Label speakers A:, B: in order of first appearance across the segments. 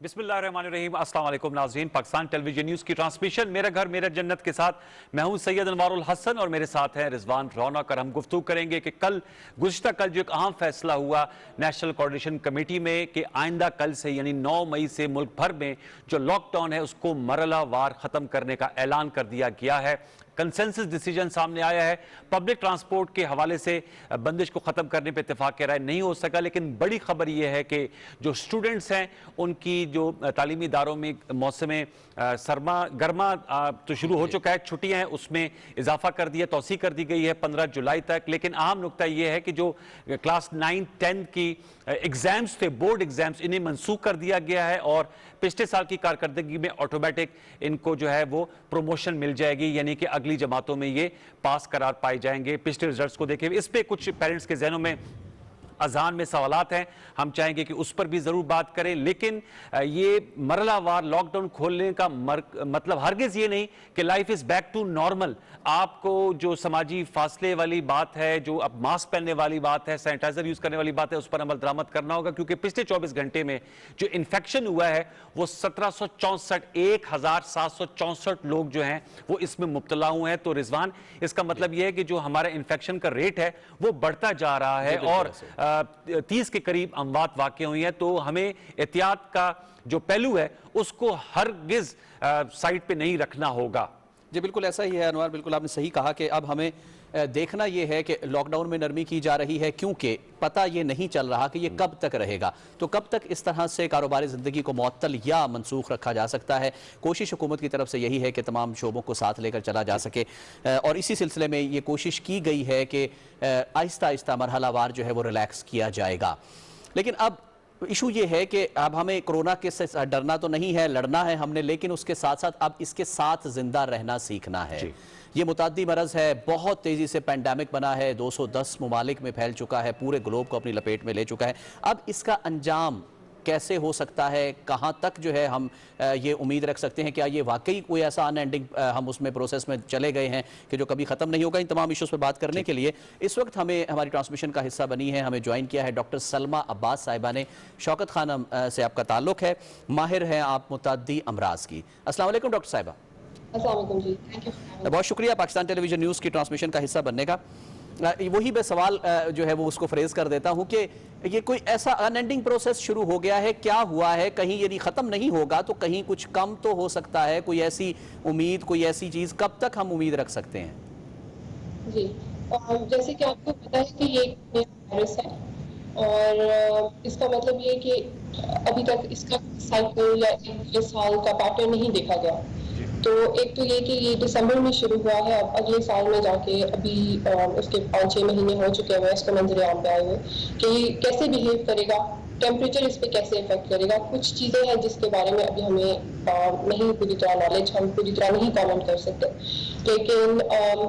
A: بسم اللہ الرحمن الرحیم۔ السلام علیکم ناظرین، پاکستان ٹیلی ویژن نیوز کی ٹرانسمیشن میرا گھر میرا جنت کے ساتھ میں ہوں سید انوار الحسن اور میرے ساتھ ہیں رضوان رونق، اور ہم گفتگو کریں گے کہ گزشتہ کل جو ایک اہم فیصلہ ہوا نیشنل کوارڈینیشن کمیٹی میں کہ آئندہ کل سے یعنی 9 مئی سے ملک بھر میں جو لاک ڈاؤن ہے اس کو مرحلہ وار ختم کرنے کا اعلان کر دیا گیا ہے۔ کنسنسس ڈیسیجن سامنے آیا ہے۔ پبلک ٹرانسپورٹ کے حوالے سے بندش کو ختم کرنے پہ اتفاق رائے نہیں ہو سکا، لیکن بڑی خبر یہ ہے کہ جو سٹوڈنٹس ہیں ان کی جو تعلیمی اداروں میں موسم سرما گرما تو شروع ہو چکا ہے، چھٹیاں ہیں اس میں اضافہ کر دیا، توسیع کر دی گئی ہے 15 جولائی تک۔ لیکن اہم نقطہ یہ ہے کہ جو کلاس 9 10 کی ایگزامز تھے، بورڈ ایگزامز، انہیں منسوخ کر دیا گیا ہے اور پچھلے سال کی کارکردگی میں آٹومیٹک ان کو جو ہے وہ پروموشن مل جائے گی، یعنی کہ اگلی جماعتوں میں یہ پاس قرار پائے جائیں گے۔ پچھلے ریزلٹس کو دیکھیں، اس پہ کچھ پیرنٹس کے ذہنوں میں اذہان میں سوالات ہیں، ہم چاہیں گے کہ اس پر بھی ضرور بات کریں۔ لیکن یہ مرحلہ وار لاک ڈاؤن کھولنے کا مطلب ہرگز یہ نہیں کہ life is back to normal. آپ کو جو سماجی فاصلے والی بات ہے، جو اب ماسک پہننے والی بات ہے، سینیٹائزر یوز کرنے والی بات ہے، اس پر عمل درآمد کرنا ہوگا، کیونکہ پچھلے 24 گھنٹے میں جو انفیکشن ہوا ہے وہ 1764 لوگ جو ہیں وہ اس میں مبتلا ہوئے ہیں۔ تو رضوان، اس کا مطلب یہ ہے کہ جو ہمارا انفیکشن کا ریٹ ہے وہ بڑھتا جا رہا ہے اور 30 کے قریب اموات واقع ہوئی ہیں۔ تو ہمیں احتیاط کا جو پہلو ہے اس کو ہرگز سائٹ پہ نہیں رکھنا ہوگا۔
B: جی بالکل ایسا ہی ہے انوار، بالکل آپ نے صحیح کہا کہ اب ہمیں دیکھنا یہ ہے کہ لاک ڈاؤن میں نرمی کی جا رہی ہے، کیونکہ پتہ یہ نہیں چل رہا کہ یہ کب تک رہے گا، تو کب تک اس طرح سے کاروباری زندگی کو معطل یا منسوخ رکھا جا سکتا ہے۔ کوشش حکومت کی طرف سے یہی ہے کہ تمام شعبوں کو ساتھ لے کر چلا جا سکے، اور اسی سلسلے میں یہ کوشش کی گئی ہے کہ آہستہ آہستہ مرحلہ وار جو ہے وہ ریلیکس کیا جائے گا۔ لیکن اب ایشو یہ ہے کہ اب ہمیں کرونا کے سے ڈرنا تو نہیں ہے، لڑنا ہے ہم نے، لیکن اس کے ساتھ ساتھ اب اس کے ساتھ زندہ رہنا سیکھنا ہے۔ یہ متعدی مرض ہے، بہت تیزی سے پینڈیمک بنا ہے، 210 ممالک میں پھیل چکا ہے، پورے گلوب کو اپنی لپیٹ میں لے چکا ہے۔ اب اس کا انجام کیسے ہو سکتا ہے، کہاں تک جو ہے ہم یہ امید رکھ سکتے ہیں، کیا یہ واقعی کوئی ایسا ان اینڈنگ ہم اس میں پروسیس میں چلے گئے ہیں کہ جو کبھی ختم نہیں ہوگا؟ ان تمام ایشوز پہ بات کرنے کے لیے اس وقت ہماری ٹرانسمیشن کا حصہ بنی ہے، ہمیں جوائن کیا ہے ڈاکٹر سلمہ عباس صاحبہ نے۔ شوکت خانم سے آپ کا تعلق ہے، ماہر ہیں آپ متعدی امراض کی۔ السلام علیکم ڈاکٹر صاحبہ۔
C: السلام علیکم جی،
B: بہت شکریہ پاکستان ٹیلی ویژن نیوز کی ٹرانسمیشن کا حصہ بننے کا۔ وہی میں سوال جو ہے وہ اس کو فریز کر دیتا ہوں کہ یہ کوئی ایسا ان اینڈنگ پروسیس شروع ہو گیا ہے، کیا ہوا ہے؟ کہیں یعنی ختم نہیں ہوگا تو کہیں کچھ کم تو ہو سکتا ہے، کوئی ایسی امید، کوئی ایسی چیز کب تک ہم امید رکھ سکتے ہیں؟
C: جی جیسے کہ آپ کو پتا ہے کہ یہ ایک نیا وائرس ہے، اور اس کا مطلب یہ کہ ابھی تک اس کا سائیکل یا ایک سال کا پیٹرن نہیں دیکھا گیا۔ تو ایک تو یہ کہ یہ دسمبر میں شروع ہوا ہے، اب اگلے سال میں جا کے ابھی اس کے 5-6 مہینے ہو چکے ہوئے اس کو منظر عام پہ آئے ہوئے کہ یہ کیسے بیہیو کرے گا، ٹیمپریچر اس پہ کیسے افیکٹ کرے گا۔ کچھ چیزیں ہیں جس کے بارے میں ابھی ہمیں نہیں پوری طرح نالج، ہم پوری طرح نہیں کامنٹ کر سکتے۔ لیکن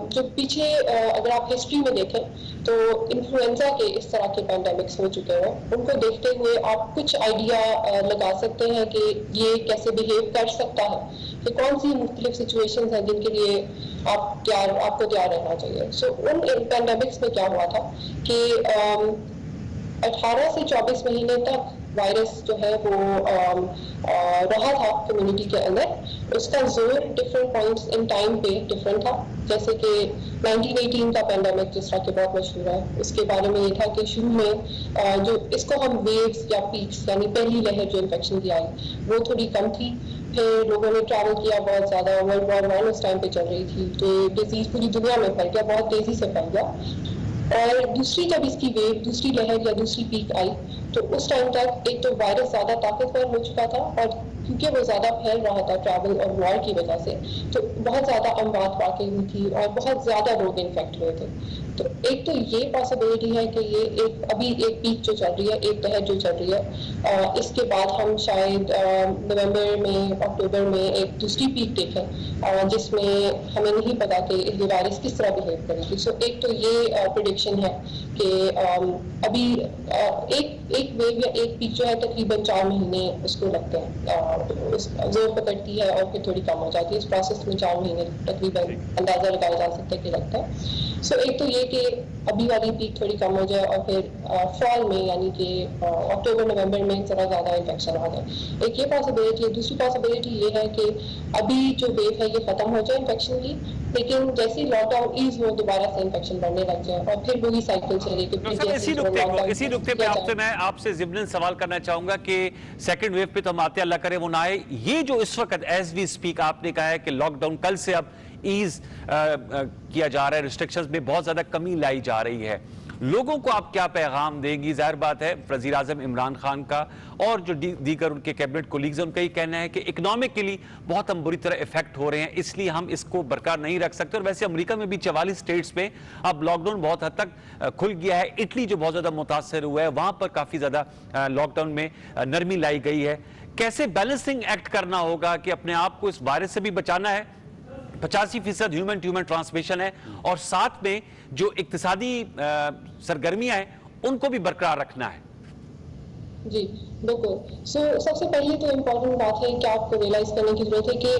C: جو پیچھے اگر آپ ہسٹری میں دیکھیں تو انفلوئنزا کے اس طرح کے پینڈیمکس ہو چکے ہیں، ان کو دیکھتے ہوئے آپ کچھ آئیڈیا لگا سکتے ہیں کہ یہ کیسے بیہیو کر سکتا ہے، کہ کون سی مختلف سچویشنز ہیں جن کے لیے آپ کو تیار رہنا چاہیے۔ سو ان پینڈیمکس میں کیا ہوا تھا کہ 18 سے 24 مہینے تک وائرس جو ہے وہ رہا تھا کمیونٹی کے اندر۔ اس کا زور ڈفرینٹ پوائنٹس ان ٹائم پہ ڈفرینٹ تھا، جیسے کہ 1918 کا پینڈیمک جس طرح کہ بہت مشہور ہے، اس کے بارے میں یہ تھا کہ شروع میں جو اس کو ہم ویوز یا پیکس یعنی پہلی لہر جو انفیکشن کی آئی وہ تھوڑی کم تھی، پھر لوگوں نے ٹریول کیا بہت زیادہ، ورلڈ وار 1 اس ٹائم پہ چل رہی تھی، تو ڈیزیز پوری دنیا میں پھیل گیا، بہت تیزی سے پھیل گیا۔ اور دوسری جب اس کی ویو، دوسری لہر یا دوسری پیک آئی تو اس ٹائم تک ایک تو وائرس زیادہ طاقتور ہو چکا تھا، اور کیونکہ وہ زیادہ پھیل رہا تھا ٹریول اور وار کی وجہ سے، تو بہت زیادہ اموات واقع ہوئی تھی اور بہت زیادہ لوگ انفیکٹ ہوئے تھے۔ تو ایک تو یہ پاسبلٹی ہے کہ یہ ابھی ایک پیک جو چل رہی ہے، ایک لہر جو چل رہی ہے، اس کے بعد ہم شاید نومبر میں، اکتوبر میں ایک دوسری پیک دیکھیں جس میں ہمیں نہیں پتا کہ یہ وائرس کس طرح بہیو کرے گی۔ سو ایک تو یہ پریڈکشن ہے کہ ابھی ایک ویو یا ایک پیک جو ہے تقریباً 4 مہینے اس کو لگتے ہیں، زور پکڑتی ہے اور پھر تھوڑی کم ہو جاتی ہے۔ اس پروسیس میں 4 مہینے تقریباً اندازہ لگایا جا سکتا ہے کہ لگتا ہے۔ سو ایک تو یہ کہ ابھی والی پیک تھوڑی کم ہو جائے اور پھر فال میں یعنی کہ اکتوبر نومبر میں ذرا زیادہ انفیکشن آ جائے. ایک یہ پاسبلٹی ہے. دوسری پاسبلٹی یہ ہے کہ ابھی جو ویو ہے یہ ختم ہو جائے انفیکشن کی, لیکن جیسے لاک ڈاؤن ایز ہو دوبارہ سے انفیکشن بڑھنے لگ جائے اور پھر وہی سائیکل چلے کہ
A: اسی نقطے پہ آپ سے ضمن سوال کرنا چاہوں گا کہ سیکنڈ ویو پہ تو ہم آتے, اللہ کرے وہ نہ آئے. یہ جو اس وقت ایز وی اسپیک آپ نے کہا ہے کہ لاک ڈاؤن کل سے اب ایز کیا جا رہا ہے, ریسٹرکشنز میں بہت زیادہ کمی لائی جا رہی ہے, لوگوں کو آپ کیا پیغام دیں گی؟ ظاہر بات ہے وزیر اعظم عمران خان کا اور جو دیگر ان کے کیبنٹ کولیگز ہیں ان کا یہ کہنا ہے کہ اکنامکلی بہت ہم بری طرح افیکٹ ہو رہے ہیں, اس لیے ہم اس کو برقرار نہیں رکھ سکتے. اور ویسے امریکہ میں بھی 44 اسٹیٹس میں اب لاک ڈاؤن بہت حد تک کھل گیا ہے. اٹلی جو بہت زیادہ متاثر ہوا ہے وہاں پر کافی زیادہ لاک ڈاؤن میں نرمی لائی گئی ہے. کیسے بیلنسنگ ایکٹ کرنا ہوگا کہ اپنے آپ کو اس وائرس سے بھی بچانا ہے, 85% ہیومن ٹو ہیومن ٹرانسمیشن ہے, اور ساتھ میں جو اقتصادی سرگرمیاں ہیں ان کو بھی برقرار رکھنا ہے؟
C: جی بالکل. سب سے پہلے تو امپورٹنٹ بات ہے کہ آپ کو ریئلائز کرنے کی ضرورت ہے کہ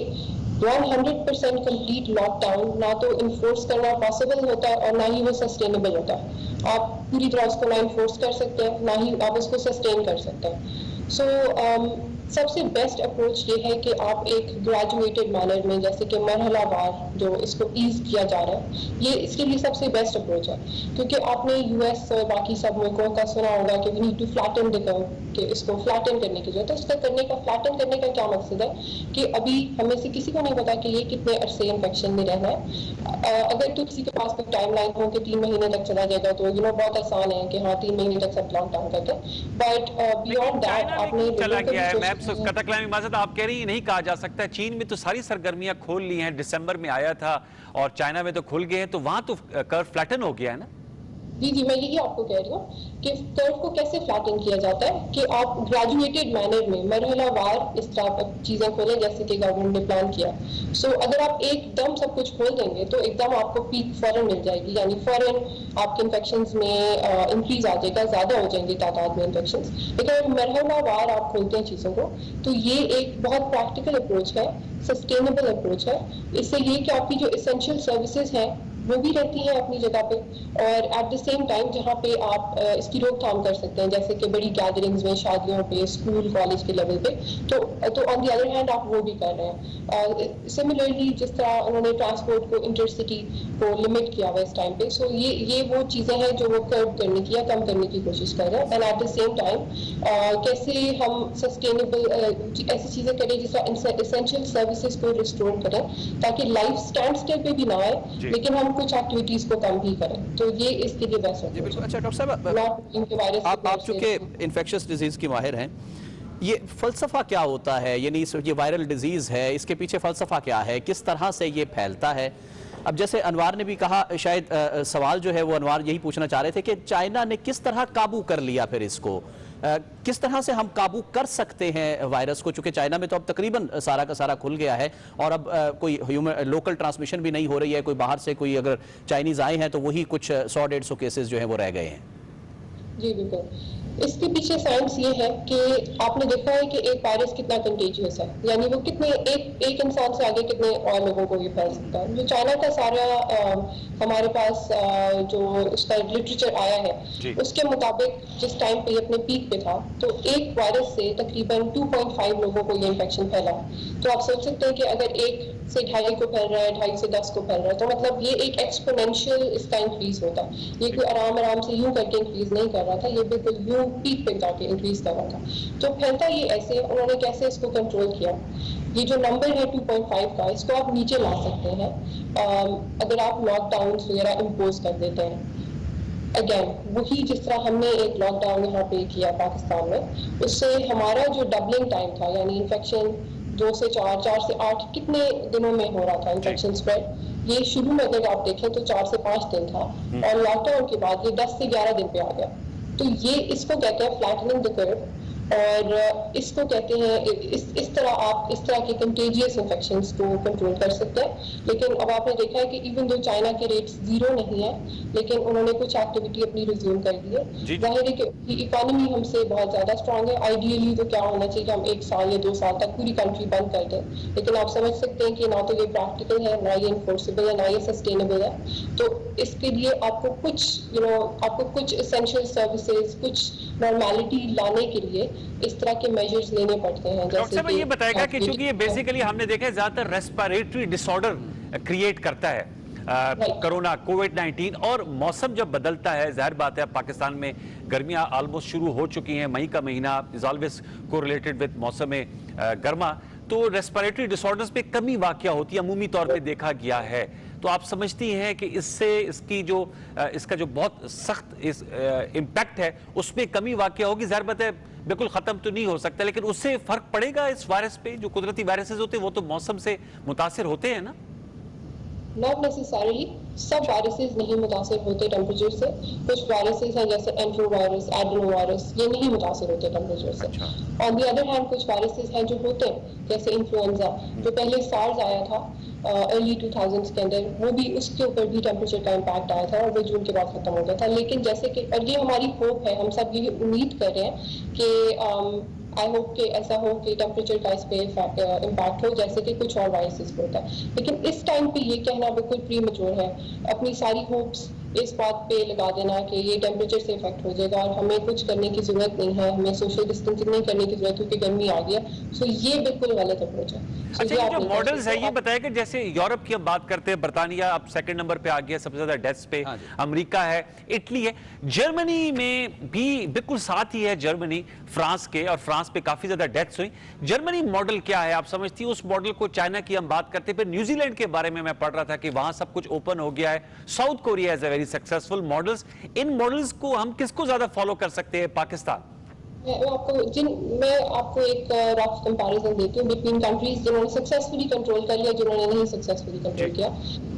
C: 100% کمپلیٹ لاک ڈاؤن نہ تو انفورس کرنا پاسبل ہوتا ہے اور نہ ہی وہ سسٹینیبل ہوتا ہے. آپ پوری طرح اس کو نہ انفورس کر سکتے ہیں نہ ہی آپ اس کو سسٹین کر سکتے ہیں. سب سے بیسٹ اپروچ یہ ہے کہ آپ ایک گریجویٹڈ مینر میں, جیسے کہ مرحلہ وار جو اس کو ایز کیا جا رہا ہے, یہ اس کے لیے سب سے بیسٹ اپروچ ہے. کیونکہ آپ نے یو ایس اور باقی سب ملکوں کا سنا ہوگا کہ وی نیڈ ٹو فلیٹن دی کرو, کہ اس کو فلیٹن کرنے کی ضرورت ہے. اس کا فلیٹن کرنے کا کیا مقصد ہے کہ ابھی ہمیں سے کسی کو نہیں پتا کہ یہ کتنے عرصے انفیکشن میں رہنا ہے. اگر تو کسی کے پاس کوئی ٹائم لائن ہو کہ 3 مہینے تک چلا جائے گا تو بہت آسان ہے کہ ہاں 3 مہینے تک سب لاک ڈاؤن کرتے ہیں. بٹ بیونڈ دیٹ
A: چلا گیا ہے. میں قطع کلامی معذرت, آپ کہہ رہی ہیں نہیں کہا جا سکتا. چین میں تو ساری سرگرمیاں کھول لی ہیں, دسمبر میں آیا تھا, اور چائنا میں تو کھل گئے ہیں, تو وہاں تو کرو فلیٹن ہو گیا ہے نا.
C: جی میں یہی آپ کو کہہ رہی ہوں کہ کرو کو کیسے فلیٹن کیا جاتا ہے کہ آپ گریجویٹڈ مینر میں مرحلہ وار اس طرح چیزیں کھولیں جیسے کہ گورنمنٹ نے پلان کیا. اگر آپ ایک دم سب کچھ کھول دیں گے تو ایک دم آپ کو پیک فوراً مل جائے گی, یعنی فوراً آپ کے انفیکشنز میں انکریز آ جائے گا, زیادہ ہو جائیں گے تعداد میں انفیکشنز. لیکن اگر مرحلہ وار آپ کھولتے ہیں چیزوں کو تو یہ ایک بہت پریکٹیکل اپروچ ہے, سسٹینیبل اپروچ ہے. اس سے یہ کہ آپ کی جو اسینشیل سروسز ہیں وہ بھی رہتی ہیں اپنی جگہ پہ, اور ایٹ دا سیم ٹائم جہاں پہ آپ اس کی روک تھام کر سکتے ہیں جیسے کہ بڑی گیدرنگز میں, شادیوں پہ, اسکول کالج کے لیول پہ, تو آن دی ادر ہینڈ آپ وہ بھی کر رہے ہیں. سملرلی جس طرح انہوں نے ٹرانسپورٹ کو انٹرسٹی کو لمٹ کیا ہوا اس ٹائم پہ, یہ وہ چیزیں ہیں جو وہ کرب کرنے کی یا کم کرنے کی کوشش کر رہے ہیں. And at the same time کیسے ہم سسٹینیبل ایسی چیزیں کریں جس طرح اسینشیل سروسز کو ریسٹور کریں تاکہ لائف اسٹینڈ اسٹل پہ بھی نہ آئے لیکن ہم کچھ ایکٹیویٹیز کو کم بھی کریں. تو یہ اس کے لیے بیسٹ ہے.
B: اچھا ڈاکٹر صاحب, آپ چونکہ انفیکشس ڈیزیز کی ماہر ہیں, یہ فلسفہ کیا ہوتا ہے؟ یعنی یہ وائرل ڈیزیز ہے, اس کے پیچھے فلسفہ کیا ہے, کس طرح سے یہ پھیلتا ہے؟ اب جیسے انوار نے بھی کہا, شاید سوال جو ہے وہ انوار یہی پوچھنا چاہ رہے تھے کہ چائنا نے کس طرح قابو کر لیا, پھر اس کو کس طرح سے ہم قابو کر سکتے ہیں وائرس کو, چونکہ چائنا میں تو اب تقریباً سارا کا سارا کھل گیا ہے اور اب کوئی لوکل ٹرانسمیشن بھی نہیں ہو رہی ہے, کوئی باہر سے کوئی اگر چائنیز آئے ہیں تو وہی کچھ 100-150 کیسز جو ہیں وہ رہ گئے ہیں.
C: جی بالکل. اس کے پیچھے سائنس یہ ہے کہ آپ نے دیکھا ہے کہ ایک وائرس کتنا کنٹیجیس ہے, یعنی وہ کتنے ایک انسان سے آگے کتنے اور لوگوں کو یہ پھیل سکتا ہے. جو چائنا کا سارا ہمارے پاس جو اس کا لٹریچر آیا ہے اس کے مطابق جس ٹائم پہ یہ اپنے پیک پہ تھا تو ایک وائرس سے تقریباً 2.5 لوگوں کو یہ انفیکشن پھیلا. تو آپ سوچ سکتے ہیں کہ اگر 1 سے 2.5 کو پھیل رہا ہے, 2.5 سے 10 کو پھیل رہا ہے, تو مطلب یہ ایک ایکسپونینشیل اس کا انکریز ہوتا ہے. یہ کوئی آرام سے یوں کر کے انکریز نہیں کر رہا تھا, یہ بالکل یوں پیک پہ جا کے انکریز کر رہا تھا. تو پھیلتا یہ ایسے, انہوں نے کیسے اس کو کنٹرول کیا. یہ جو نمبر ہے 2.5 کا, اس کو آپ نیچے لا سکتے ہیں اگر آپ لاک ڈاؤنس وغیرہ امپوز کر دیتے ہیں. اگین وہی جس طرح ہم نے ایک لاک ڈاؤن یہاں پہ کیا پاکستان میں, اس سے ہمارا جو ڈبلنگ ٹائم تھا, یعنی انفیکشن 2 سے 4, 4 سے 8 کتنے دنوں میں ہو رہا تھا انفیکشن اسپریڈ, یہ شروع میں اگر آپ دیکھیں تو 4 سے 5 دن تھا, اور لاک ڈاؤن کے بعد یہ 10 سے 11 دن پہ آ گیا. تو یہ اس کو کہتے ہیں فلیٹننگ دی کرو, اور اس کو کہتے ہیں اس طرح آپ اس طرح کے کنٹیجیس انفیکشنز کو کنٹرول کر سکتے ہیں. لیکن اب آپ نے دیکھا ہے کہ ایون دو چائنا کے ریٹس 0 نہیں ہیں, لیکن انہوں نے کچھ ایکٹیویٹی اپنی ریزیوم کر دی ہے. ظاہر ہے کہ اکانومی ہم سے بہت زیادہ اسٹرانگ ہے. آئیڈیلی تو کیا ہونا چاہیے کہ ہم 1 سال یا 2 سال تک پوری کنٹری بند کر دیں, لیکن آپ سمجھ سکتے ہیں کہ نہ تو یہ پریکٹیکل ہے, نہ یہ انفورسبل ہے, نہ یہ سسٹینیبل ہے. تو اس کے لیے آپ کو کچھ اسینشیل سروسز، کچھ نارمیلٹی لانے کے لیے اس طرح کے میجرز لینے پڑتے ہیں.
A: ڈاکٹر صاحب یہ بتائے گا کہ چونکہ یہ بیسیکلی ہم نے دیکھا ہے زیادہ تر ریسپیریٹری ڈس آرڈر کریٹ کرتا ہے کرونا کووڈ-19، اور موسم جب بدلتا ہے ظاہر بات ہے پاکستان میں گرمیاں آلموسٹ شروع ہو چکی ہیں، مئی کا مہینہ از آلویز کوریلیٹڈ وتھ موسم گرما، تو ریسپیریٹری ڈس آرڈرز پہ کمی واقع ہوتی ہے، عمومی طور پہ دیکھا گیا ہے. تو آپ سمجھتی ہیں کہ اس کا جو بہت سخت امپیکٹ ہے اس پہ کمی واقع ہوگی؟ ظاہر بات ہے بالکل ختم تو نہیں ہو سکتا، لیکن اس سے فرق پڑے گا اس وائرس پہ؟ جو قدرتی وائرسز ہوتے ہیں وہ تو موسم سے متاثر ہوتے ہیں نا؟
C: ناٹ نیسیسریلی سب وائرسز نہیں متاثر ہوتے ٹیمپریچر سے. کچھ وائرسز ہیں جیسے اینفلو وائرس، ایڈنو وائرس، یہ نہیں متاثر ہوتے ٹیمپریچر سے. آن دی ادر ہینڈ کچھ وائرسز ہیں جو ہوتے ہیں جیسے انفلوئنزا، جو پہلے سارز آیا تھا ارلی 2000s کے اندر، وہ بھی اس کے اوپر بھی ٹیمپریچر کا امپیکٹ آیا تھا اور وہ جون کے بعد ختم ہو گیا تھا. لیکن جیسے کہ اور یہ ہماری ہوپ ہے، ہم سب یہ امید کر رہے ہیں کہ آئی ہوپ کہ ایسا ہو کہ ٹیمپریچر کا اس پہ امپیکٹ ہو جیسے کہ کچھ اور وائرسز پہ ہوتا ہے. لیکن اس ٹائم پہ یہ کہنا بالکل پری میچور ہے. اپنی ساری ہوپس اس بات پہ لگا دینا کہ یہ ٹیمپریچر سے افیکٹ ہو جائے گا اور ہمیں کچھ کرنے کی ضرورت نہیں ہے، ہمیں سوشل ڈسٹینسنگ نہیں کرنے کی ضرورت کیونکہ گرمی آ گیا. سو یہ بالکل غلط اپروچ ہے.
A: اچھا یہ جو ماڈلز ہے یہ بتائے کہ جیسے یورپ کی ہم بات کرتے ہیں، برطانیہ اب سیکنڈ نمبر پہ آ گیا سب سے زیادہ ڈیتھس پہ، امریکہ ہے، اٹلی ہے، جرمنی میں بھی بالکل ساتھ ہی ہے جرمنی فرانس کے، اور فرانس پہ کافی زیادہ ڈیتھس ہوئی. جرمنی ماڈل کیا ہے آپ سمجھتی ہیں؟ اس ماڈل کو چائنا کی ہم بات کرتے ہیں. پھر نیوزی لینڈ کے بارے میں پڑھ رہا تھا کہ وہاں سب کچھ اوپن ہو گیا ہے. South Korea is a very successful models. In models کو ہم کس کو زیادہ فالو کر سکتے ہیں پاکستان؟
C: میں آپ کو ایک رف کمپیریزن دیتی ہوں بٹوین کنٹریز جنہوں نے سکسیسفلی کنٹرول کر لیا، جنہوں نے نہیں سکسیسفلی کنٹرول کیا.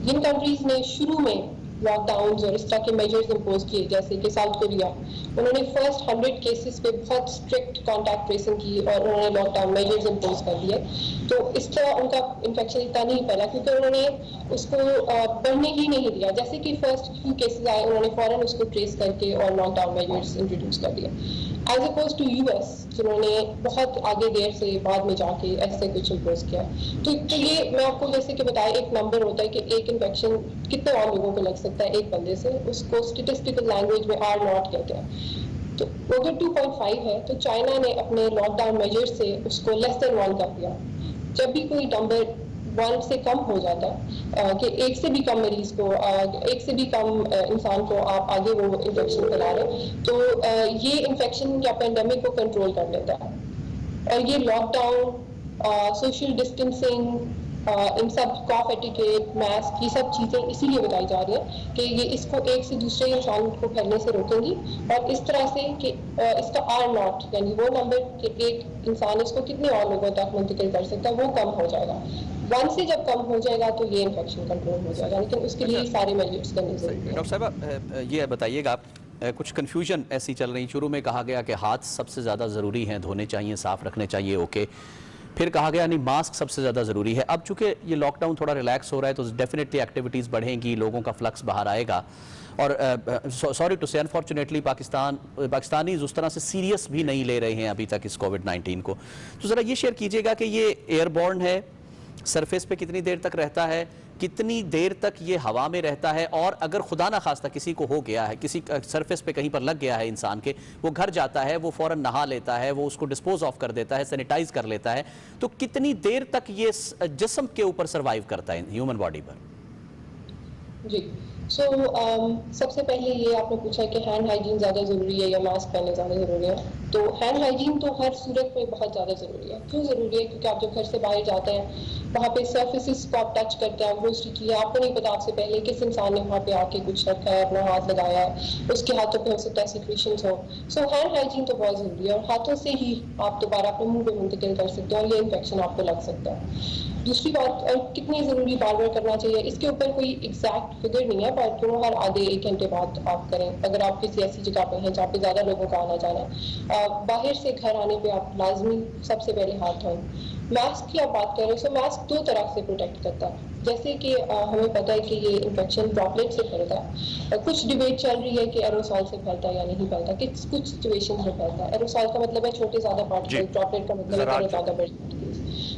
C: جن کنٹریز نے شروع میں لاک ڈاؤنز اور اس طرح کے میجرز امپوز کیے جیسے کہ ساؤتھ کوریا، انہوں نے فرسٹ 100 کیسز پہ بہت اسٹرکٹ کانٹیکٹ ٹریسنگ کی اور انہوں نے لاک ڈاؤن میجرز امپوز کر دیے. تو اس طرح ان کا انفیکشن اتنا نہیں پھیلا کیونکہ انہوں نے اس کو بڑھنے ہی نہیں دیا. جیسے کہ فرسٹ فیو کیسز آئے انہوں نے فوراً اس کو ٹریس کر کے اور لاک ڈاؤن میجرز انٹروڈیوس کر دیا، as oppose to U S جنہوں نے بہت آگے دیر سے بعد میں جا کے ایسے کچھ امپوز کیا. تو یہ میں آپ کو جیسے کہ بتایا ایک نمبر ہوتا ہے کہ ایک انفیکشن کتنے اور لوگوں کو لگ سکتا ہے ایک بندے سے، اس کو اسٹیٹسٹیکل لینگویج میں آر ناٹ کہتے ہیں. تو اگر 2.5 ہے تو چائنا نے اپنے لاک ڈاؤن میجر سے اس کو لیس دین 1 کر دیا. جب بھی کوئی نمبر 1 سے کم ہو جاتا ہے کہ ایک سے بھی کم مریض کو، ایک سے بھی کم انسان کو آپ آگے وہ انفیکشن پھیلا رہے، تو یہ انفیکشن یا پینڈیمک کو کنٹرول کر لیتا ہے. اور یہ لاک ڈاؤن، سوشل ڈسٹینسنگ، ان سب کاف ایٹیکیٹ، ماسک، یہ سب چیزیں اسی لیے بتائی جا رہی ہیں کہ یہ اس کو ایک سے دوسرے انسان کو پھیلنے سے روکیں گی، اور اس طرح سے کہ اس کا آر ناٹ یعنی وہ نمبر کہ ایک انسان اس کو کتنے اور لوگوں تک منتقل کر سکتا ہے وہ کم ہو جائے گا. 1 سے جب کم ہو جائے گا تو یہ انفیکشن کنٹرول ہو جائے گا، لیکن اس کے لیے سارے میجرز کرنے ضروری ہیں.
B: ڈاکٹر صاحبہ یہ بتائیے گا، کچھ کنفیوژن ایسی چل رہی، شروع میں کہا گیا کہ ہاتھ سب سے زیادہ ضروری ہیں، دھونے چاہیے، صاف رکھنے چاہیے، اوکے. پھر کہا گیا نہیں ماسک سب سے زیادہ ضروری ہے. اب چونکہ یہ لاک ڈاؤن تھوڑا ریلیکس ہو رہا ہے تو ڈیفینیٹلی ایکٹیویٹیز بڑھیں گی، لوگوں کا فلکس باہر آئے گا. اور سوری ٹو سے انفارچونیٹلی پاکستانیز اس طرح سے سیریس بھی نہیں لے رہے ہیں ابھی تک اس کووڈ-19 کو. تو ذرا یہ شیئر کیجئے گا کہ یہ ایئر بورن ہے، سرفیس پہ کتنی دیر تک رہتا ہے، کتنی دیر تک یہ ہوا میں رہتا ہے، اور اگر خدا نہ خواستہ کسی کو ہو گیا ہے، کسی سرفیس پہ کہیں پر لگ گیا ہے انسان کے، وہ گھر جاتا ہے، وہ فوراً نہا لیتا ہے، وہ اس کو ڈسپوز آف کر دیتا ہے، سینیٹائز کر لیتا ہے، تو کتنی دیر تک یہ جسم کے اوپر سروائیو کرتا ہے ہیومن باڈی پر؟
C: جی سب سے پہلے یہ آپ نے پوچھا کہ ہینڈ ہائیجین زیادہ ضروری ہے یا ماسک پہننا زیادہ ضروری ہے. تو ہینڈ ہائیجین تو ہر صورت میں بہت زیادہ ضروری ہے. کیوں ضروری ہے؟ کیونکہ آپ جب گھر سے باہر جاتے ہیں وہاں پہ سرفیسز کو آپ ٹچ کرتے ہیں، گروسری کی ہے، آپ کو نہیں پتا آپ سے پہلے کس انسان نے وہاں پہ آ کے کچھ رکھا ہے، اپنا ہاتھ لگایا ہے، اس کے ہاتھوں پہ ہو سکتا ہے سیکریشنز ہو. سو ہینڈ ہائیجین تو بہت ضروری ہے، اور ہاتھوں سے ہی آپ دوبارہ اپنے منہ پہ منتقل کر سکتے ہیں اور یہ انفیکشن آپ کو لگ سکتا ہے. دوسری بات کتنی ضروری بار بار کرنا چاہیے، اس کے اوپر کوئی ایگزیکٹ فگر نہیں ہے، پر کیوں ہر آدھے 1 گھنٹے بعد آپ کریں. اگر آپ کسی ایسی جگہ پہ ہیں جہاں پہ زیادہ لوگوں کا آنا جانا ہے، باہر سے گھر آنے پہ آپ لازمی سب سے پہلے ہاتھ دھوئیں. ماسک کی آپ بات کر رہے ہیں، سو ماسک 2 طرح سے پروٹیکٹ کرتا ہے. جیسے کہ ہمیں پتہ ہے کہ یہ انفیکشن ڈراپلیٹ سے پھیلتا ہے. کچھ ڈبیٹ چل رہی ہے کہ ایروسول سے پھیلتا ہے یا نہیں پھیلتا، کچھ سچویشن میں پھیلتا ہے. ایروسول کا مطلب ہے چھوٹے زیادہ پارٹیکل، ڈراپلیٹ کا مطلب ہے زیادہ بڑے.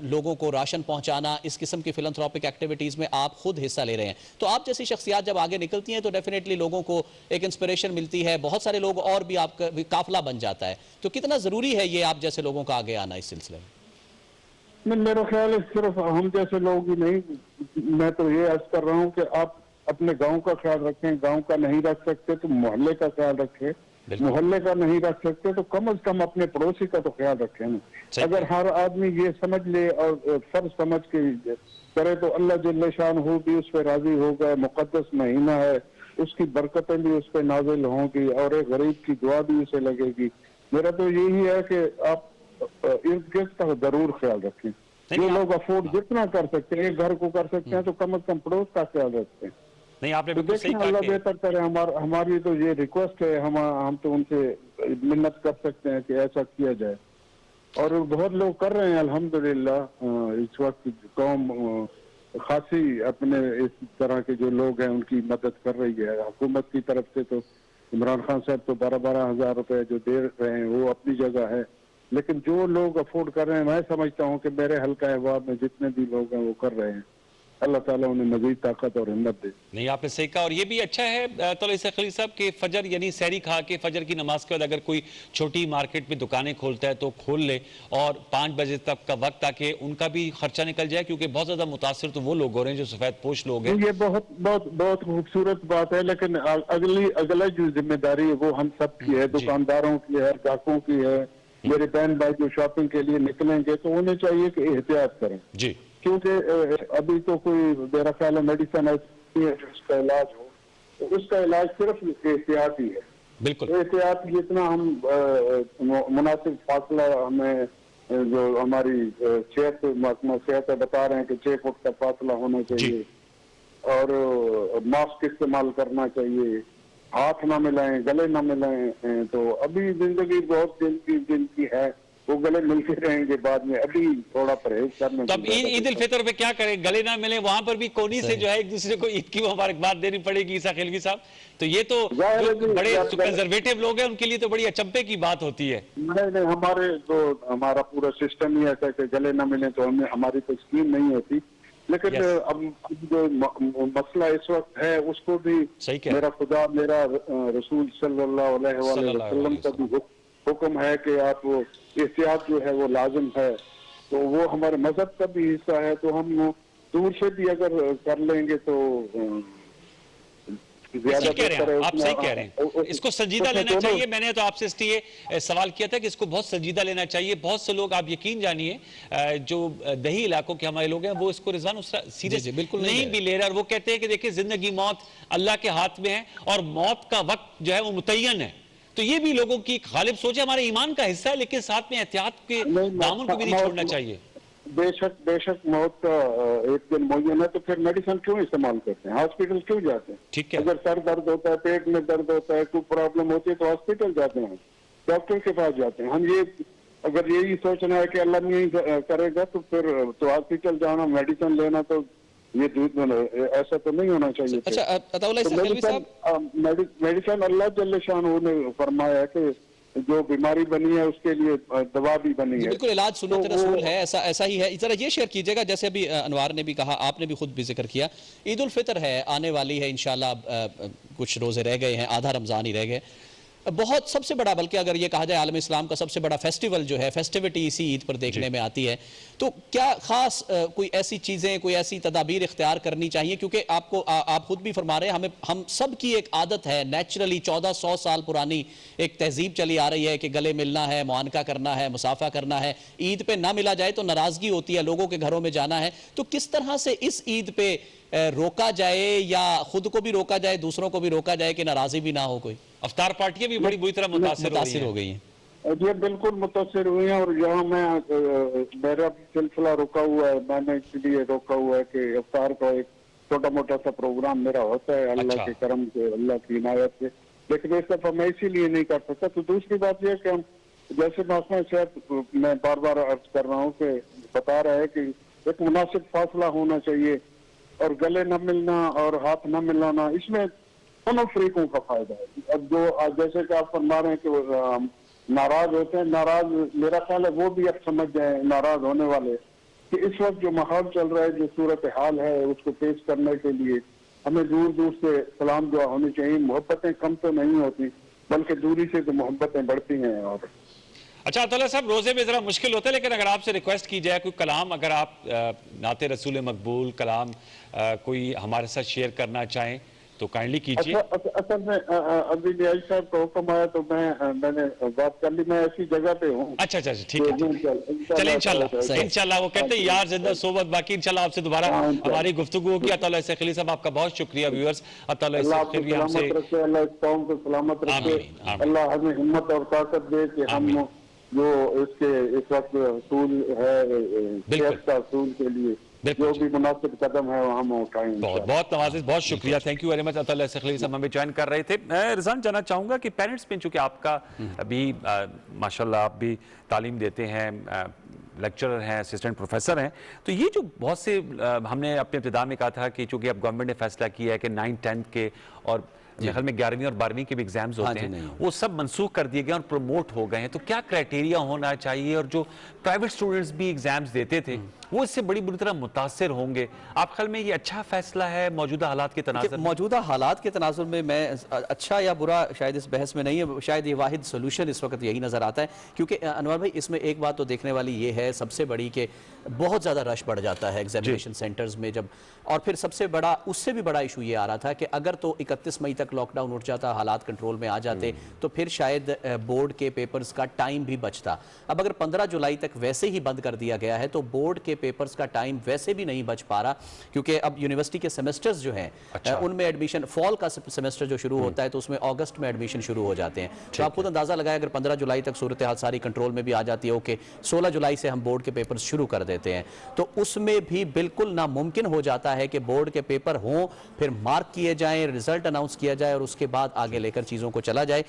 B: لوگوں کو راشن پہنچانا، اس قسم کی فلانتھروپک ایکٹیویٹیز میں آپ خود حصہ لے رہے ہیں، تو آپ جیسی شخصیات جب آگے نکلتی ہیں تو ڈیفینیٹلی لوگوں کو ایک انسپریشن ملتی ہے، بہت سارے لوگ اور بھی آپ کا قافلہ بن جاتا ہے. تو کتنا ضروری ہے یہ آپ جیسے لوگوں کا آگے آنا اس سلسلے میں؟
D: میرا خیال ہے صرف ہم جیسے لوگ ہی نہیں، میں تو یہ عرض کر رہا ہوں کہ آپ اپنے گاؤں کا خیال رکھیں، گاؤں کا نہیں رکھ سکتے تو محلے کا خیال رکھیں، محلے کا نہیں رکھ سکتے تو کم از کم اپنے پڑوسی کا تو خیال رکھیں نا. اگر ہر آدمی یہ سمجھ لے اور فرض سمجھ کے کرے تو اللہ جل شانہ بھی اس پہ راضی ہوگا. مقدس مہینہ ہے، اس کی برکتیں بھی اس پہ نازل ہوں گی اور ایک غریب کی دعا بھی اسے لگے گی. میرا تو یہی ہے کہ آپ ارد گرد کا ضرور خیال رکھیں. جو لوگ افورڈ جتنا کر سکتے ہیں، ایک گھر کو کر سکتے ہیں تو کم از کم پڑوس کا خیال رکھتے ہیں.
A: نہیں، آپ نے
D: تو
A: بالکل صحیح
D: دیکھیں
A: کہا
D: اللہ
A: کہ
D: بہتر کرے. ہماری تو یہ ریکویسٹ ہے، ہم تو ان سے منت کر سکتے ہیں کہ ایسا کیا جائے، اور بہت لوگ کر رہے ہیں الحمدللہ. اس وقت قوم خاصی اپنے اس طرح کے جو لوگ ہیں ان کی مدد کر رہی ہے. حکومت کی طرف سے تو عمران خان صاحب تو 12,000 روپے جو دے رہے ہیں وہ اپنی جگہ ہے، لیکن جو لوگ افورڈ کر رہے ہیں، میں سمجھتا ہوں کہ میرے حلقہ احباب میں جتنے بھی لوگ ہیں وہ کر رہے ہیں. اللہ تعالیٰ انہیں مزید طاقت اور ہمت دے.
A: نہیں، آپ نے صحیح کہا. اور یہ بھی اچھا ہے طلعت خلیل صاحب کہ فجر یعنی سحری کھا کے فجر کی نماز کے بعد اگر کوئی چھوٹی مارکیٹ میں دکانیں کھولتا ہے تو کھول لے، اور 5 بجے تک کا وقت تاکہ ان کا بھی خرچہ نکل جائے، کیونکہ بہت زیادہ متاثر تو وہ لوگ ہو رہے ہیں جو سفید پوش لوگ ہیں.
D: یہ بہت خوبصورت بات ہے، لیکن اگلا جو ذمہ داری ہے وہ ہم سب کی ہے، دکانداروں کی ہے، گاہکوں کی ہے. میرے بہن بھائی جو شاپنگ کے لیے نکلیں گے تو انہیں چاہیے کہ احتیاط کریں،
A: جی،
D: کیونکہ ابھی تو کوئی میرا خیال ہے میڈیسن ایسی ہے جو اس کا علاج ہو، تو اس کا علاج صرف احتیاط ہی ہے.
A: بالکل
D: احتیاط جتنا ہم مناسب فاصلہ ہمیں جو ہماری صحت محکمہ صحت بتا رہے ہیں کہ 6 فٹ کا فاصلہ ہونا چاہیے، اور ماسک استعمال کرنا چاہیے، ہاتھ نہ ملائیں، گلے نہ ملائیں. تو ابھی زندگی بہت دن کی ہے، وہ گلے ملتے رہیں گے بعد میں. ابھی تھوڑا پرہیز کرنا.
A: تو اب عید الفطر پہ کیا کریں؟ گلے نہ ملیں، وہاں پر بھی کونی سے جو ہے ایک دوسرے کو عید کی مبارکباد دینی پڑے گی عیسیٰ خلوی صاحب. تو یہ تو جو بڑے کنزرویٹو لوگ ہیں ان کے لیے تو بڑی اچمبے کی بات ہوتی ہے.
D: نہیں، ہمارا پورا سسٹم ہی ایسا کہ گلے نہ ملیں تو ہماری تو اسکیم نہیں ہوتی. لیکن اب جو مسئلہ اس وقت ہے اس کو بھی میرا خدا میرا رسول صلی اللہ علیہ وسلم کا بھی حکم ہے کہ آپ احتیاط جو ہے وہ لازم ہے. تو وہ ہمارے مذہب کا بھی حصہ ہے، تو ہم دور سے بھی اگر کر لیں گے تو
A: صحیح کہہ رہے ہیں آپ، صحیح کہہ رہے ہیں. اس کو سنجیدہ لینا چاہیے. میں نے تو آپ سے اس لیے سوال کیا تھا کہ اس کو بہت سنجیدہ لینا چاہیے. بہت سے لوگ آپ یقین جانیے جو دیہی علاقوں کے ہمارے لوگ ہیں وہ اس کو رضوان سیریس بالکل نہیں بھی لے رہے، اور وہ کہتے ہیں کہ دیکھیں زندگی موت اللہ کے ہاتھ میں ہے اور موت کا وقت جو ہے وہ متعین ہے. تو یہ بھی لوگوں کی غالب سوچ ہے، ہمارے ایمان کا حصہ ہے، لیکن ساتھ میں احتیاط کے دامن کو بھی نہیں چھوڑنا چاہیے.
D: بے شک موت کا ایک دن معین ہے، تو پھر میڈیسن کیوں استعمال کرتے ہیں؟ ہاسپٹل کیوں جاتے ہیں؟
A: ٹھیک ہے،
D: اگر سر درد ہوتا ہے، پیٹ میں درد ہوتا ہے، کوئی پرابلم ہوتی ہے تو ہاسپٹل جاتے ہیں، ڈاکٹر کے پاس جاتے ہیں. ہم یہ اگر یہی سوچنا ہے کہ اللہ نہیں کرے گا تو پھر تو ہاسپٹل جانا، میڈیسن لینا، تو یہ ایسا تو نہیں ہونا چاہیے.
B: اچھا،
D: میڈیسن اللہ جل شانہ نے فرمایا ہے کہ جو بیماری بنی ہے اس کے لیے دوا بھی بنی ہے.
B: بالکل علاج سنت رسول ہے، ایسا ہی ہے. ذرا یہ شیئر کیجئے گا، جیسے ابھی انوار نے بھی کہا، آپ نے بھی خود بھی ذکر کیا، عید الفطر ہے، آنے والی ہے انشاءاللہ. کچھ روزے رہ گئے ہیں، آدھا رمضان ہی رہ گئے. بہت سب سے بڑا، بلکہ اگر یہ کہا جائے عالم اسلام کا سب سے بڑا فیسٹیول جو ہے، فیسٹیوٹی اسی عید پر دیکھنے میں آتی ہے. تو کیا خاص کوئی ایسی چیزیں، کوئی ایسی تدابیر اختیار کرنی چاہیے؟ کیونکہ آپ خود بھی فرما رہے ہیں ہم سب کی ایک عادت ہے، نیچرلی 1400 سال پرانی ایک تہذیب چلی آ رہی ہے کہ گلے ملنا ہے، معانقہ کرنا ہے، مسافہ کرنا ہے. عید پہ نہ ملا جائے تو ناراضگی ہوتی ہے، لوگوں کے گھروں میں جانا ہے. تو کس طرح سے اس عید پہ روکا جائے، یا خود کو بھی روکا جائے، دوسروں کو بھی روکا جائے کہ ناراضی بھی نہ ہو کوئی؟
A: افطار پارٹیاں بھی بڑی بری طرح متاثر
B: ہو گئی ہیں.
D: یہ بالکل متاثر ہوئی ہیں، اور یہاں میرا سلسلہ روکا ہوا ہے. میں نے اس لیے روکا ہوا ہے کہ افطار کا ایک چھوٹا موٹا سا پروگرام میرا ہوتا ہے اللہ کے کرم سے، اللہ کی عنایت سے، لیکن اس دفعہ میں اسی لیے نہیں کر سکتا. تو دوسری بات یہ کہ ہم جیسے محکمہ صحت میں بار بار عرض کر رہا ہوں کہ بتا رہا ہے کہ ایک مناسب فاصلہ ہونا چاہیے، اور گلے نہ ملنا اور ہاتھ نہ ملانا، اس میں دونوں فریقوں کا فائدہ ہے. اب جو جیسے کہ آپ فرما رہے ہیں کہ ناراض ہوتے ہیں، ناراض میرا خیال ہے وہ بھی اب سمجھ جائیں ناراض ہونے والے کہ اس وقت جو ماحول چل رہا ہے, جو صورتحال ہے, اس کو پیش کرنے کے لیے ہمیں دور دور سے سلام دعا ہونی چاہیے. محبتیں کم تو نہیں ہوتی, بلکہ دوری سے تو محبتیں بڑھتی ہیں. اور
A: اچھا عطا اللہ صاحب, روزے میں ذرا مشکل ہوتا ہے, لیکن اگر آپ سے ریکویسٹ کی جائے کوئی کلام, اگر آپ نعت رسول مقبول کلام کوئی ہمارے ساتھ شیئر کرنا چاہیں تو کائنڈلی کیجئے.
D: اصل میں ابھی نیاز صاحب کا حکم آیا تو میں نے بات کر لی. میں ایسی جگہ پہ ہوں.
A: اچھا ٹھیک ہے, چلیں انشاءاللہ. وہ کہتے ہیں یار زندہ صحبت باقی, انشاءاللہ آپ سے دوبارہ ہماری گفتگو ہوگی. عطا اللہ اسحاق خلیل صاحب آپ کا بہت شکریہ. ویورز, عطا اللہ اسحاق خلیل ہم سے,
D: سلامت رکھے, اللہ اس قوم کو سلامت رکھے, اللہ ہمیں ہمت اور طاقت دے کہ ہم جو اس وقت اصول ہے صحت کا اصول کے لیے جو بھی مناسب قدم ہے ہم اٹھائیں.
A: بہت نوازش, بہت شکریہ. Thank you very much. عطا اللہ اسحاق خلیل صاحب ہمیں جوائن کر رہے تھے. میں رضوان جاننا چاہوں گا کہ پیرنٹس میں, چونکہ آپ کا ابھی ماشاءاللہ آپ بھی تعلیم دیتے ہیں, لیکچرر ہیں, اسسٹنٹ پروفیسر ہیں, تو یہ جو بہت سے ہم نے اپنے ابتدا میں کہا تھا کہ چونکہ اب گورنمنٹ نے فیصلہ کیا ہے کہ 9th-10th کے اور میرے خیال میں 11ویں اور 12ویں کے بھی ایگزامز ہوتے ہیں, وہ سب منسوخ کر دیے گئے اور پروموٹ ہو گئے ہیں, تو کیا کرائٹیریا ہونا چاہیے؟ اور جو پرائیویٹ سٹوڈنٹس بھی ایگزامز دیتے تھے وہ اس سے بڑی طرح متاثر ہوں گے. آپ خیال میں یہ اچھا فیصلہ ہے موجودہ حالات کے تناظر میں؟
B: موجودہ حالات کے تناظر میں اچھا یا برا شاید اس بحث میں نہیں ہے. شاید یہ واحد سلوشن اس وقت یہی نظر آتا ہے, کیونکہ انور بھائی اس میں ایک بات تو دیکھنے والی یہ ہے سب سے بڑی کہ بہت زیادہ رش بڑھ جاتا ہے ایگزامینیشن سینٹرز میں جب, اور پھر سب سے بڑا, اس سے بھی بڑا ایشو یہ آ رہا تھا کہ اگر تو 31 مئی تک لاک ڈاؤن اٹھ جاتا, حالات کنٹرول میں آ جاتے, تو پھر شاید بورڈ کے پیپرز کا ٹائم بھی بچتا. اب اگر 15 جولائی تک ویسے ہی بند کر دیا گیا ہے تو بورڈ کے پیپرز کا ٹائم ویسے بھی نہیں بچ پا رہا, کیونکہ اب یونیورسٹی کے سیمسٹرز جو ہیں ان میں ایڈمیشن, فال کا سیمسٹر جو شروع ہوتا ہے تو اس میں اگست میں ایڈمیشن شروع ہو جاتے ہیں. تو آپ خود اندازہ لگائیں اگر 15 جولائی تک صورتحال ساری کنٹرول میں بھی آ جاتی ہے, اوکے 16 جولائی سے ہم بورڈ کے پیپرز شروع کر دیتے ہیں, تو اس میں بھی بالکل ناممکن ہو جاتا ہے کہ بورڈ کے پیپر ہوں, پھر مارک کیے جائیں, ریزلٹ اناؤنس کیا جائے اور اس کے بعد آگے لے کر چیزوں کو چلا جائے.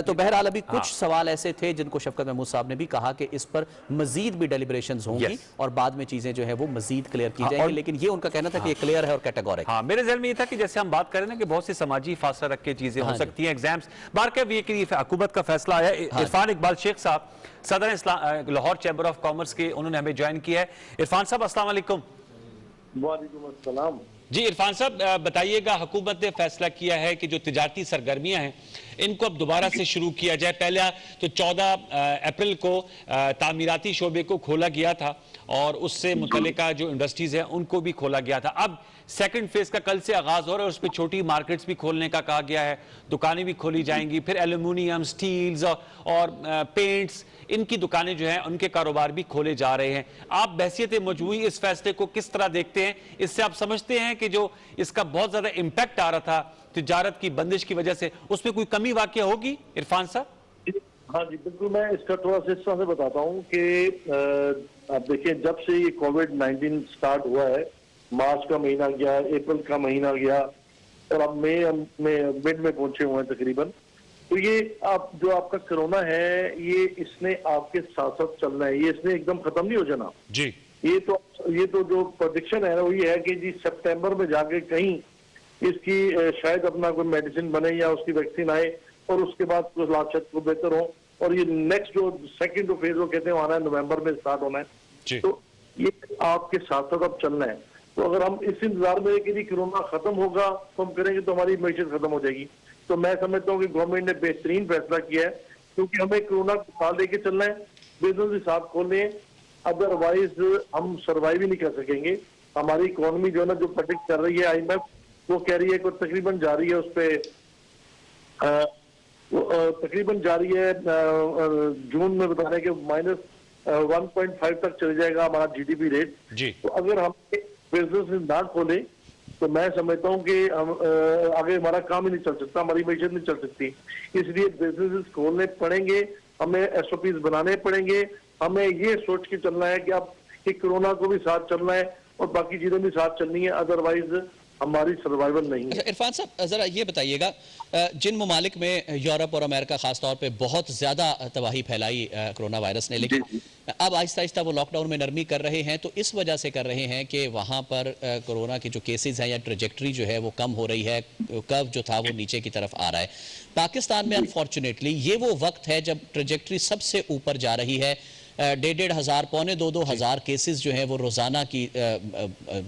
B: تو بہرحال ابھی کچھ سوال ایسے تھے جن کو شفقت محمود صاحب نے بھی کہا کہ اس پر مزید بھی ڈیلیبریشنز ہوں گی اور بعد میں چیزیں جو ہیں وہ مزید کلیئر کی جائیں گی, لیکن یہ ان کا کہنا تھا کہ یہ کلیئر ہے اور کیٹیگورک.
A: ہاں, میرے ذہن میں یہ تھا کہ جیسے ہم بات کریں نا کہ بہت سی سماجی فاصلہ رکھ کے چیزیں ہو سکتی ہیں ایگزامز, بارکہ بھی یہ حکومت کا فیصلہ آیا. عرفان اقبال شیخ صاحب صدر لاہور چیمبر آف کامرس کے, انہوں نے ہمیں جوائن کیا ہے. عرفان صاحب السلام علیکم.
D: وعلیکم السلام.
A: جی عرفان صاحب بتائیے گا, حکومت نے فیصلہ کیا ہے کہ جو تجارتی سرگرمیاں ہیں ان کو اب دوبارہ سے شروع کیا جائے. پہلا تو 14 اپریل کو تعمیراتی شعبے کو کھولا گیا تھا اور اس سے متعلقہ جو انڈسٹریز ہیں ان کو بھی کھولا گیا تھا. اب سیکنڈ فیز کا کل سے آغاز ہو رہا ہے, اس پہ چھوٹی مارکیٹس بھی کھولنے کا کہا گیا ہے, دکانیں بھی کھولی جائیں گی, پھر ایلومینیم, سٹیلز اور پینٹس, ان کی دکانیں جو ہیں ان کے کاروبار بھی کھولے جا رہے ہیں. آپ بحثیت مجموعی اس فیصلے کو کس طرح دیکھتے ہیں؟ اس سے آپ سمجھتے ہیں کہ جو اس کا بہت زیادہ امپیکٹ آ رہا تھا تجارت کی بندش کی وجہ سے, اس میں کوئی کمی واقع ہوگی عرفان صاحب؟
E: ہاں جی بالکل, میں اس کا تھوڑا سا اس طرح سے بتاتا ہوں کہ آپ دیکھیں جب سے یہ کووڈ-19 سٹارٹ ہوا ہے, مارچ کا مہینہ گیا, اپریل کا مہینہ گیا اور اب مئی میں مڈ میں پہنچے ہوئے ہیں تقریباً, تو یہ آپ کا کرونا ہے یہ اس نے آپ کے ساتھ ساتھ چلنا ہے, یہ اس نے ایک دم ختم نہیں ہو جانا.
A: جی
E: یہ تو جو پریڈکشن ہے وہ یہ ہے کہ جی سپٹمبر میں جا کے کہیں اس کی شاید اپنا کوئی میڈیسن بنے یا اس کی ویکسین آئے اور اس کے بعد حالات شاید کو بہتر ہو, اور یہ نیکسٹ جو سیکنڈ فیز وہ کہتے ہیں آنا ہے نومبر میں سٹارٹ ہونا ہے. تو یہ آپ کے ساتھ ساتھ اب چلنا ہے. تو اگر ہم اس انتظار میں کہ کرونا ختم ہوگا تو ہم کریں گے تو ہماری معیشت ختم ہو جائے گی. تو میں سمجھتا ہوں کہ گورنمنٹ نے بہترین فیصلہ کیا ہے, کیونکہ ہمیں کرونا کو ساتھ لے کے چلنا ہے, بزنس بھی ساتھ کھولنے ہیں, ادروائز ہم سروائیو ہی نہیں کر سکیں گے. ہماری اکانومی جو ہے نا جو پریڈکٹ کر رہی ہے آئی ایم ایف, وہ کہہ رہی ہے کہ تقریباً جا رہی ہے اس پہ تقریباً جاری ہے جون میں بتا رہے ہیں کہ -1.5 تک چلے جائے گا ہمارا جی ڈی پی ریٹ. تو اگر ہم بزنس نہ کھولیں تو میں سمجھتا ہوں کہ آگے ہمارا کام ہی نہیں چل سکتا, ہماری معیشت نہیں چل سکتی. اس لیے بزنس کھولنے پڑیں گے, ہمیں ایس او پیز بنانے پڑیں گے, ہمیں یہ سوچ کے چلنا ہے کہ اب کرونا کو بھی ساتھ چلنا ہے اور باقی چیزیں بھی ساتھ چلنی ہے, ادروائز ہماری سروائیول نہیں ہے.
B: عرفان صاحب ذرا یہ بتائیے گا, جن ممالک میں یورپ اور امریکہ خاص طور پہ بہت زیادہ تباہی پھیلائی کرونا وائرس نے, لیکن اب آہستہ آہستہ وہ لاک ڈاؤن میں نرمی کر رہے ہیں, تو اس وجہ سے کر رہے ہیں کہ وہاں پر کرونا کے جو کیسز ہیں یا ٹریجیکٹری جو ہے وہ کم ہو رہی ہے, کرو جو تھا وہ نیچے کی طرف آ رہا ہے. پاکستان میں انفارچونیٹلی یہ وہ وقت ہے جب ٹریجیکٹری سب سے اوپر جا رہی ہے. 1,500 1,000 پونے 2,000 کیسز جو ہیں وہ روزانہ کی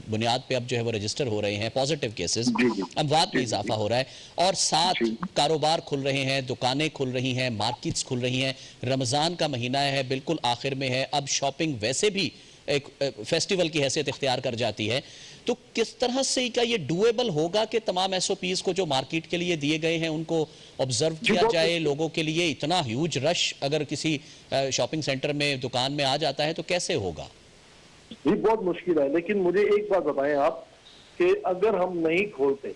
B: بنیاد پہ اب جو ہے وہ رجسٹر ہو رہے ہیں، پازیٹیو کیسز، اموات میں اضافہ ہو رہا ہے، اور 7 کاروبار کھل رہے ہیں، دکانیں کھل رہی ہیں، مارکیٹس کھل رہی ہیں، رمضان کا مہینہ ہے، بالکل آخر میں ہے، اب شاپنگ ویسے بھی ایک فیسٹیول کی حیثیت اختیار کر جاتی ہے. تو کس طرح سے کیا یہ ڈویبل ہوگا کہ تمام ایس او پیز کو جو مارکیٹ کے لیے دیے گئے ہیں ان کو آبزرو کیا جائے؟ لوگوں کے لیے اتنا ہیوج رش اگر کسی شاپنگ سینٹر میں دکان میں آ جاتا ہے تو کیسے ہوگا؟
E: جی بہت مشکل ہے، لیکن مجھے ایک بات بتائیں آپ کہ اگر ہم نہیں کھولتے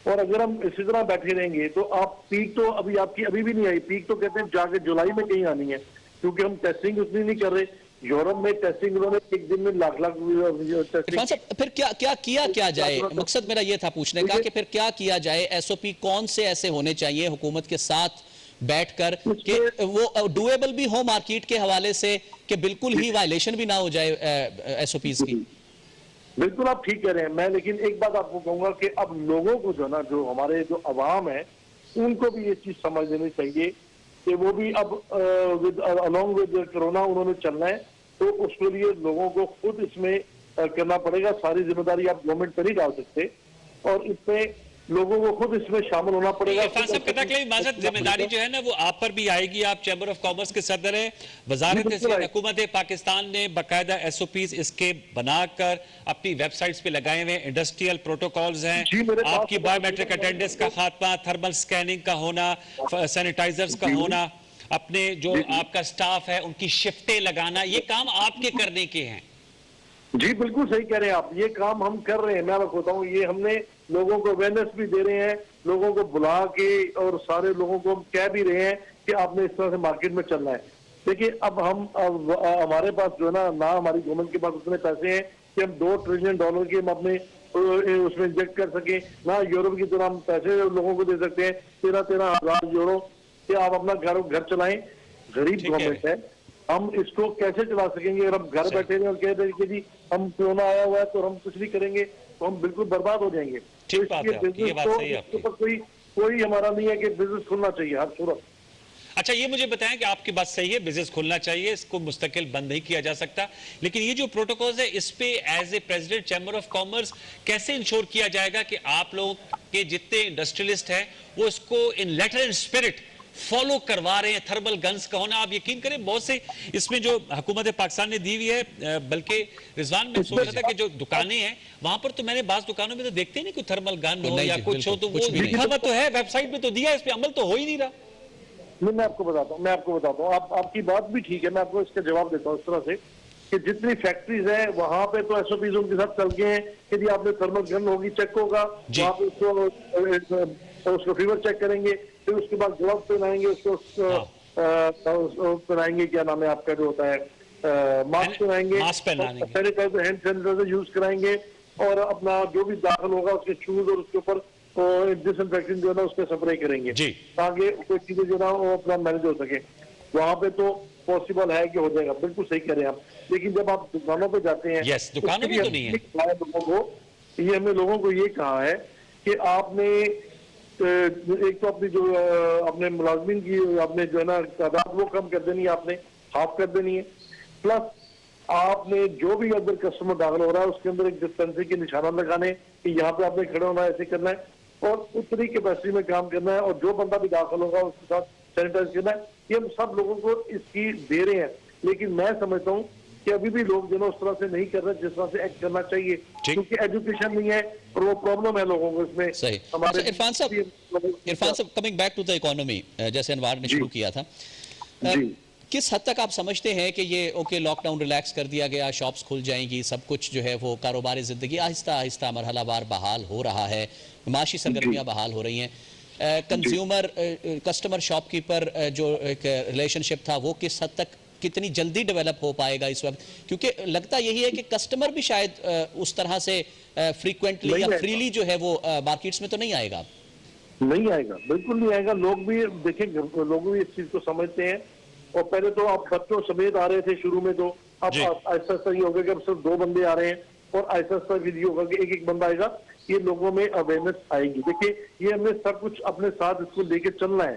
E: اور اگر ہم اسی طرح بیٹھے رہیں گے تو آپ پیک تو ابھی آپ کی ابھی بھی نہیں آئی، پیک تو کہتے ہیں جا کے جولائی میں کہیں آنی ہے، کیونکہ ہم ٹیسٹنگ اتنی نہیں کر رہے. یورپ میں ٹیسٹنگ انہوں نے ایک دن میں لاکھ
B: عرفان صاحب پھر کیا جائے؟ مقصد میرا یہ تھا پوچھنے کا کہ پھر کیا کیا جائے؟ ایس او پی کون سے ایسے ہونے چاہیے حکومت کے ساتھ بیٹھ کر کہ وہ ڈویبل بھی ہو مارکیٹ کے حوالے سے کہ بالکل ہی وائلیشن بھی نہ ہو جائے ایس او پیز کی؟
E: بالکل آپ ٹھیک کہہ رہے ہیں. میں لیکن ایک بات آپ کو کہوں گا کہ اب لوگوں کو جو نا، جو ہمارے جو عوام ہے ان کو بھی یہ چیز سمجھ لینی چاہیے کہ وہ بھی اب along with کرونا انہوں نے چلنا ہے، تو اس کے لیے لوگوں کو خود اس میں کرنا پڑے گا. ساری ذمہ داری آپ گورنمنٹ پر نہیں ڈال سکتے اور اس میں لوگوں کو خود اس میں شامل ہونا پڑے گا.
A: عرفان صاحب کہتا کہ معذرت ذمہ داری جو ہے نا وہ آپ پر بھی آئے گی. آپ چیمبر آف کامرس کے صدر ہیں. وزارت صحت حکومت پاکستان نے باقاعدہ ایس او پیز اس کے بنا کر اپنی ویب سائٹس پہ لگائے ہوئے، انڈسٹریل پروٹوکولز ہیں، آپ کی بایو میٹرک اٹینڈنس کا خاتمہ، تھرمل سکیننگ کا ہونا، سینیٹائزرز کا ہونا، اپنے جو آپ کا سٹاف ہے ان کی شفٹیں لگانا، یہ کام آپ کے کرنے کے ہیں.
E: جی بالکل صحیح کہہ رہے ہیں آپ، یہ کام ہم کر رہے ہیں. میں آپ کو بتاؤں یہ ہم نے لوگوں کو اویئرنیس بھی دے رہے ہیں، لوگوں کو بلا کے اور سارے لوگوں کو ہم کہہ بھی رہے ہیں کہ آپ نے اس طرح سے مارکیٹ میں چلنا ہے. دیکھیے اب ہمارے پاس جو ہے نا ہماری گورنمنٹ کے پاس اتنے پیسے ہیں کہ ہم $2 ٹریلین کے ہم اپنے اس میں انجیکٹ کر سکیں، نہ یورپ کی طرح ہم پیسے لوگوں کو دے سکتے ہیں 13,000 یورو کہ آپ اپنا گھر چلائیں. غریب گورنمنٹ ہے، ہم اس کو کیسے چلا سکیں گے؟ اگر ہم گھر بیٹھے ہیں اور کہہ دیں کہ جی ہم کورونا آیا ہوا ہے تو ہم کچھ نہیں کریں گے تو ہم بالکل برباد ہو جائیں گے. کوئی ہمارا نہیں ہے کہ بزنس کھلنا چاہیے ہر صورت.
A: اچھا یہ مجھے بتائیں کہ آپ کی بات صحیح ہے، بزنس کھلنا چاہیے، اس کو مستقل بند نہیں کیا جا سکتا، لیکن یہ جو پروٹوکولز ہے اس پہ as a president chamber of commerce کیسے انشور کیا جائے گا کہ آپ لوگ کے جتنے انڈسٹریلسٹ ہیں وہ اس کو ان لیٹر اینڈ اسپرٹ فالو کروا رہے ہیں؟ تھرمل گنز کا ہونا، آپ یقین کریں بہت سے اس میں جو حکومت پاکستان نے دی ہوئی ہے، بلکہ رضوان میں سوچ رہا تھا کہ جو دکانیں ہیں وہاں پر تو میں نے بعض دکانوں میں تو دیکھتے نہیں کوئی تھرمل گن ہو یا کچھ ہو، تو وہ لکھا ہوا تو ہے، ویب سائٹ پہ تو دیا ہے، اس پہ عمل تو ہو ہی نہیں رہا.
E: میں آپ کو بتاتا ہوں آپ کی بات بھی ٹھیک ہے. میں آپ کو اس کا جواب دیتا ہوں اس طرح سے کہ جتنی فیکٹریز ہیں وہاں پہ تو ایس او پیز ان کے ساتھ چل گئے ہیں کہ جی آپ نے تھرمل گن ہوگی، چیک ہوگا، وہاں پہ اس کو فیور چیک کریں گے، پھر اس کے بعد گلوز پہنائیں گے، اس کو پہنائیں گے، کیا نام ہے آپ کا جو ہوتا ہے ماسک پہنائیں گے، سینیٹائزر ہینڈ سینیٹائزر یوز کرائیں گے، اور اپنا جو بھی داخل ہوگا اس کے شوز اور اس کے اوپر ڈس انفیکشن جو ہے نا اس کے سپرے کریں گے تاکہ کوئی چیزیں جو ہے نا وہ اپنا مینج ہو سکے. وہاں پہ تو پاسبل ہے کہ ہو جائے گا، بالکل صحیح کہہ رہے ہیں آپ. لیکن جب آپ دکانوں پہ جاتے ہیں
A: دکانوں میں تو نہیں ہے،
E: یہ ہم نے لوگوں کو یہ کہا ہے کہ آپ نے ایک تو اپنی جو اپنے ملازمین کی آپ نے جو ہے نا تعداد وہ کم کر دینی ہے، آپ نے ہاف کر دینی ہے، پلس آپ نے جو بھی اگر کسٹمر داخل ہو رہا ہے اس کے اندر ایک ڈسپینسری کے نشانات لگانے کہ یہاں پہ آپ نے کھڑے ہونا ہے، ایسے کرنا ہے، اور اتنی کیپیسٹی میں کام کرنا ہے، اور جو بندہ بھی داخل ہوگا اس کے ساتھ سینیٹائز کرنا ہے. یہ ہم سب لوگوں کو اس کی دے رہے ہیں، لیکن میں سمجھتا ہوں کہ ابھی بھی لوگ جو ہے اس طرح سے نہیں کر رہے جس طرح سے ایکٹ کرنا چاہیے، کیونکہ ایجوکیشن نہیں ہے اور وہ پرابلم ہے لوگوں کو اس میں.
B: عرفان صاحب coming back to the economy, جیسے انوار نے شروع کیا تھا، کس حد تک آپ سمجھتے ہیں کہ یہ اوکے لاک ڈاؤن ریلیکس کر دیا گیا، شاپس کھل جائیں گی، سب کچھ جو ہے وہ کاروباری زندگی آہستہ آہستہ مرحلہ وار بحال ہو رہا ہے، معاشی سرگرمیاں بحال ہو رہی ہیں، کنزیومر کسٹمر شاپ کیپر جو ایک ریلیشن شپ تھا وہ کس حد تک کتنی جلدی ڈیولپ ہو پائے گا اس وقت؟ کیونکہ لگتا یہی ہے کہ کسٹمر بھی شاید اس طرح سے فریکوینٹلی یا فریلی جو ہے وہ مارکیٹس میں تو نہیں آئے گا.
E: نہیں آئے گا، بالکل نہیں آئے گا. لوگ بھی دیکھیں، لوگ بھی اس چیز کو سمجھتے ہیں، اور پہلے تو آپ بچوں سمیت آ رہے تھے شروع میں، تو اب آہستہ آہستہ یہ ہوگا کہ اب صرف 2 بندے آ رہے ہیں، اور آہستہ آہستہ یہ ہوگا کہ ایک بندہ آئے گا. یہ لوگوں میں اویئرنیس آئے گی. دیکھیے یہ ہم نے سب کچھ اپنے ساتھ اس کو لے کے چلنا ہے.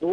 E: 2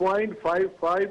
E: 0.55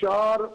E: 4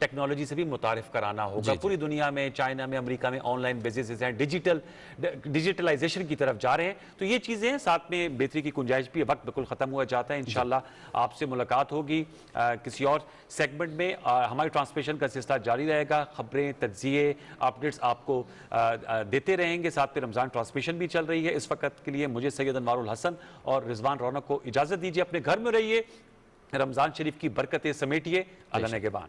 A: ٹیکنالوجی سے بھی متعارف کرانا ہوگا. پوری دنیا میں، چائنا میں، امریکہ میں آن لائن بزنسز ہیں، ڈیجیٹلائزیشن کی طرف جا رہے ہیں. تو یہ چیزیں ساتھ میں بہتری کی گنجائش بھی. وقت بالکل ختم ہوا جاتا ہے. انشاءاللہ آپ سے ملاقات ہوگی کسی اور سیگمنٹ میں. ہماری ٹرانسمیشن کا سلسلہ جاری رہے گا. خبریں، تجزیے، اپڈیٹس آپ کو دیتے رہیں گے. ساتھ میں رمضان ٹرانسمیشن بھی چل رہی ہے. اس وقت کے لیے مجھے سید انوار الحسن اور رضوان رونق کو اجازت دیجیے. اپنے گھر میں رہیے، رمضان شریف کی برکتیں سمیٹیے. اللہ نگہبان.